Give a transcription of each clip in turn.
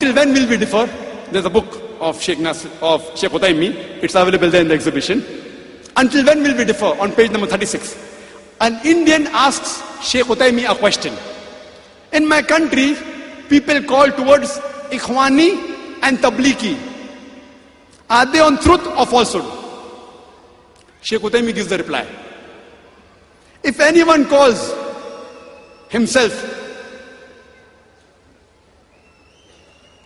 Till when will we differ? There's a book of Sheikh Uthaymeen. It's available there in the exhibition. Until when will we differ? On page number 36. An Indian asks Sheikh Uthaymeen a question. In my country, people call towards Ikhwani and Tablighi. Are they on truth or falsehood? Sheikh Uthaymeen gives the reply. If anyone calls himself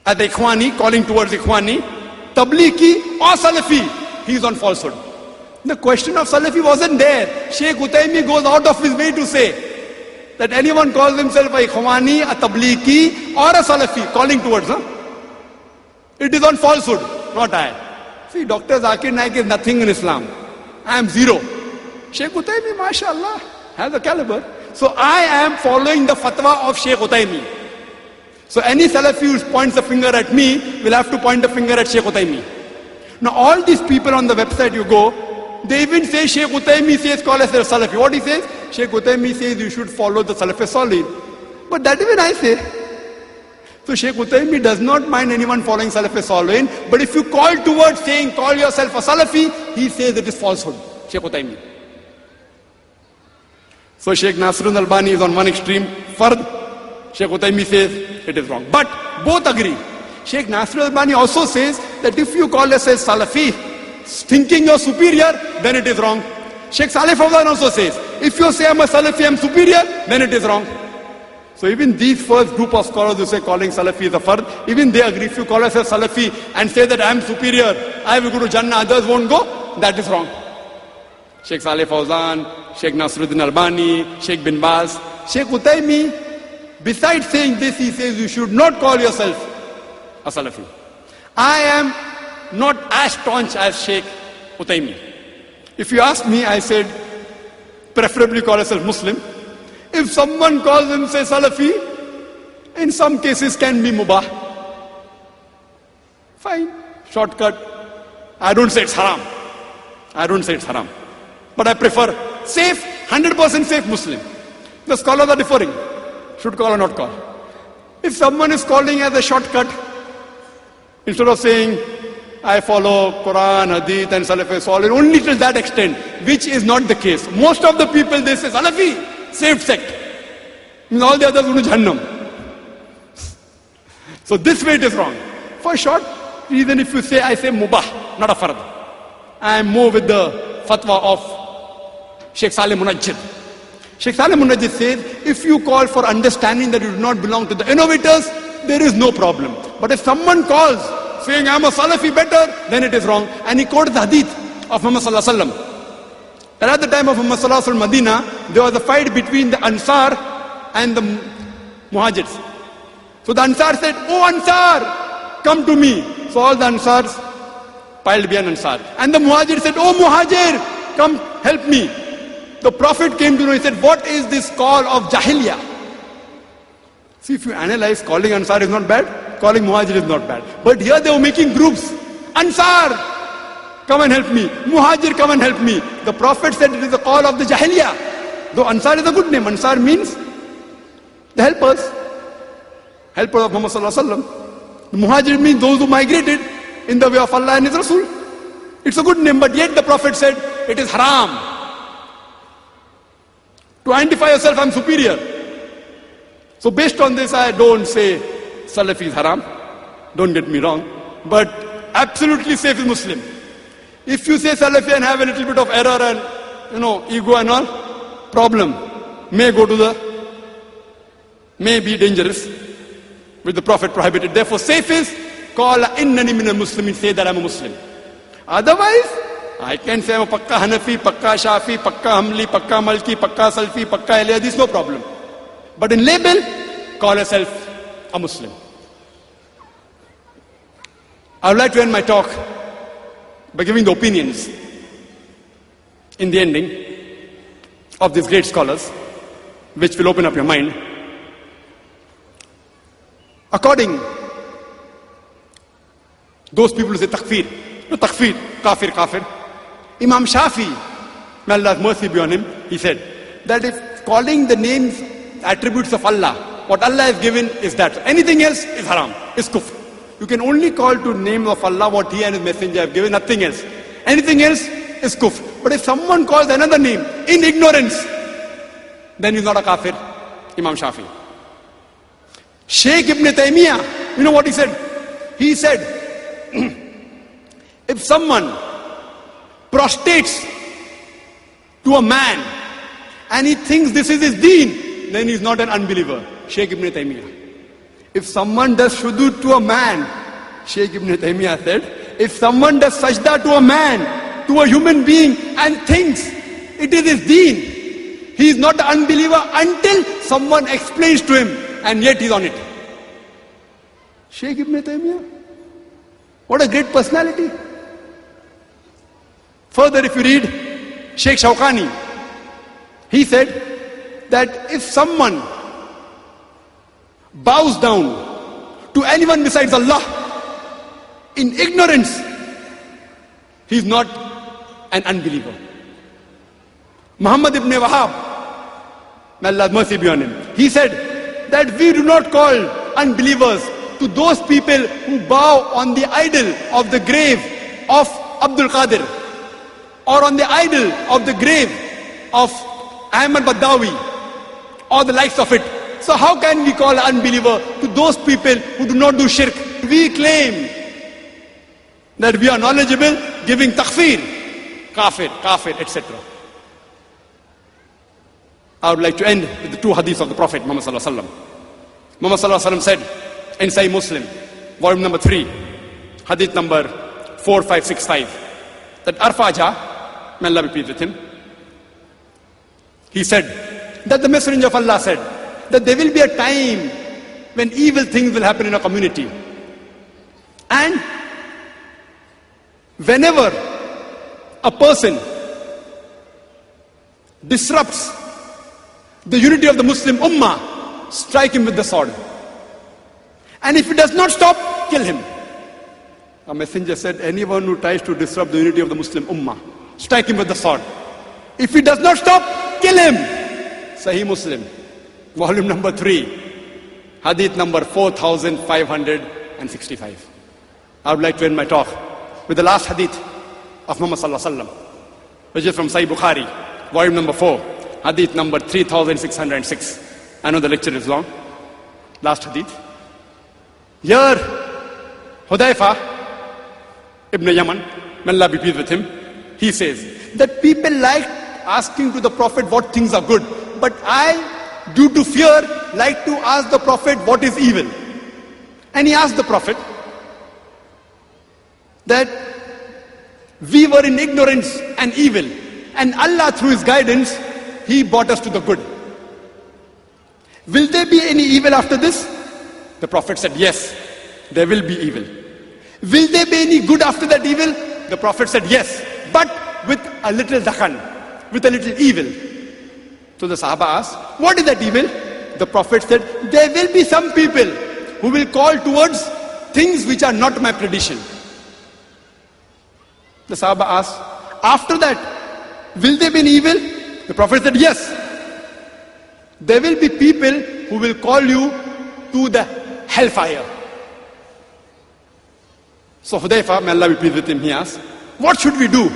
as Ikhwani, calling towards Ikhwani, Tablighi or Salafi, he is on falsehood. The question of Salafi wasn't there. Sheikh Uthaymeen goes out of his way to say that anyone calls himself a Ikhwani, a Tablighi or a Salafi, calling towards, it is on falsehood, not I. See, Dr. Zakir Naik is nothing in Islam. I am zero. Sheikh Uthaymeen, mashallah, has a caliber. So I am following the fatwa of Sheikh Uthaymeen. So any Salafi who points the finger at me will have to point the finger at Sheikh Uthaymeen. Now all these people on the website you go, they even say Sheikh Uthaymeen says call us a Salafi. What he says? Sheikh Uthaymeen says you should follow the Salafi Salih. But that even I say. So Sheikh Uthaymeen does not mind anyone following Salafi Salih. But if you call towards saying call yourself a Salafi, he says it is falsehood. Sheikh Uthaymeen. So Sheikh Nasiruddin Albani is on one extreme, Fard. Sheikh Uthaymeen says it is wrong. But both agree. Sheikh Nasiruddin Albani also says that if you call yourself Salafi, thinking you're superior, then it is wrong. Sheikh Saleh Fawzan also says, if you say I'm a Salafi, I'm superior, then it is wrong. So even these first group of scholars who say calling Salafi is a fard, even they agree. If you call yourself Salafi and say that I'm superior, I will go to Jannah, others won't go, that is wrong. Sheikh Saleh Fawzan, Sheikh Nasiruddin Albani, Sheikh bin Baz, Sheikh Uthaymeen, besides saying this, he says you should not call yourself a Salafi. I am not as staunch as Sheikh Uthaymeen. If you ask me, I said, preferably call yourself Muslim. If someone calls himself Salafi, in some cases can be mubah. Fine, shortcut. I don't say it's haram. I don't say it's haram. But I prefer safe, 100% safe Muslim. The scholars are differing. Should call or not call. If someone is calling as a shortcut, instead of saying, I follow Quran, Hadith and Salafi Salih, only till that extent, which is not the case. Most of the people, they say Salafi, saved sect. And all the others go to Jahannam. So this way it is wrong. For short reason, if you say, I say mubah, not a fard. I am more with the fatwa of Sheikh Saleh Munajjid. Sheikh Saleh Munajjid says, if you call for understanding that you do not belong to the innovators, there is no problem. But if someone calls saying I'm a Salafi better, then it is wrong. And he quotes the hadith of Muhammad Sallallahu Alaihi Wasallam. That at the time of Muhammad Sallallahu Alaihi Wasallam Medina, there was a fight between the Ansar and the Muhajirs. So the Ansar said, oh Ansar, come to me. So all the Ansars piled behind Ansar. And the Muhajir said, oh Muhajir, come help me. The Prophet came to know, he said, what is this call of Jahiliyyah? See, if you analyze, calling Ansar is not bad, calling Muhajir is not bad. But here they were making groups. Ansar, come and help me. Muhajir, come and help me. The Prophet said it is a call of the Jahiliyyah. Though Ansar is a good name. Ansar means the helpers. Helpers of Muhammad Sallallahu Alaihi Wasallam. The Muhajir means those who migrated in the way of Allah and His Rasul. It's a good name, but yet the Prophet said it is haram. To identify yourself, I'm superior. So based on this, I don't say Salafi is haram. Don't get me wrong. But absolutely safe is Muslim. If you say Salafi and have a little bit of error and, ego and all, problem. May be dangerous, which the Prophet prohibited. Therefore, safe is, Qala innani min al-Muslimin, say that I'm a Muslim. Otherwise, I can say I'm a Pakka Hanafi, Pakka Shafi, Pakka Hamli, Pakka Malki, Pakka Salfi, Pakka Ahli Hadith, no problem. But in label, call yourself a Muslim. I would like to end my talk by giving the opinions in the ending of these great scholars, which will open up your mind. According those people who say takfir, no takfir, kafir, kafir. Imam Shafi, may Allah's mercy be on him, he said that if calling the names, attributes of Allah, what Allah has given is that. Anything else is haram, is kufr. You can only call to name of Allah what He and His Messenger have given, nothing else. Anything else is kufr. But if someone calls another name in ignorance, then he's not a kafir. Imam Shafi. Shaykh Ibn Taymiyyah, you know what he said? He said, if someone prostrates to a man and he thinks this is his deen, then he's not an unbeliever. Shaykh Ibn Taymiyyah. If someone does shudu to a man, Shaykh Ibn Taymiyyah said, if someone does sajda to a man, to a human being, and thinks it is his deen, he is not an unbeliever until someone explains to him, and yet he's on it. Shaykh Ibn Taymiyyah. What a great personality. Further, if you read Sheikh Shawkani, he said that if someone bows down to anyone besides Allah in ignorance, he is not an unbeliever. Muhammad ibn Wahab, may Allah's mercy be on him, he said that we do not call unbelievers to those people who bow on the idol of the grave of Abdul Qadir, or on the idol of the grave of Ahmad Badawi, or the likes of it. So how can we call an unbeliever to those people who do not do shirk? We claim that we are knowledgeable, giving takfir, kafir, etc. I would like to end with the two hadiths of the Prophet Muhammad Sallallahu Alaihi Wasallam. Muhammad Sallallahu Alaihi Wasallam said in Sahih Muslim, volume number 3, hadith number 4565, that Arfaja, may Allah be pleased with him, he said that the Messenger of Allah said that there will be a time when evil things will happen in a community. And whenever a person disrupts the unity of the Muslim Ummah, strike him with the sword. And if he does not stop, kill him. A messenger said, anyone who tries to disrupt the unity of the Muslim Ummah, strike him with the sword. If he does not stop, kill him. Sahih Muslim, volume number 3, hadith number 4565. I would like to end my talk with the last hadith of Muhammad Sallallahu Alaihi Wasallam, which is from Sahih Bukhari, volume number 4, hadith number 3606. I know the lecture is long. Last hadith. Here, Hudayfa ibn Yaman, may Allah be pleased with him, he says that people like asking to the Prophet what things are good, but I, due to fear, like to ask the Prophet what is evil. And he asked the Prophet that we were in ignorance and evil, and Allah through His guidance, He brought us to the good. Will there be any evil after this? The Prophet said, yes, there will be evil. Will there be any good after that evil? The Prophet said, yes, but with a little dakhan, with a little evil. So the Sahaba asked, what is that evil? The Prophet said, there will be some people who will call towards things which are not my tradition. The Sahaba asked, after that, will there be an evil? The Prophet said, yes. There will be people who will call you to the hellfire. So Hudayfa, may Allah be pleased with him, he asked, what should we do?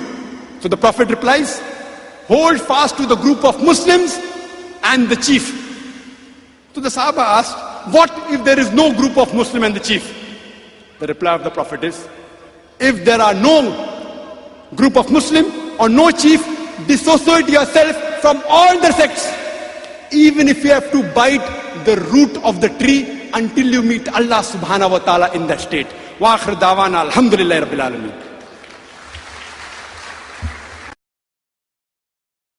So the Prophet replies, hold fast to the group of Muslims and the chief. So the Sahaba asked, what if there is no group of Muslim and the chief? The reply of the Prophet is, if there are no group of Muslim or no chief, dissociate yourself from all the sects, even if you have to bite the root of the tree until you meet Allah subhanahu wa ta'ala in that state. Wa akhir dawana alhamdulillahi rabbil alameen.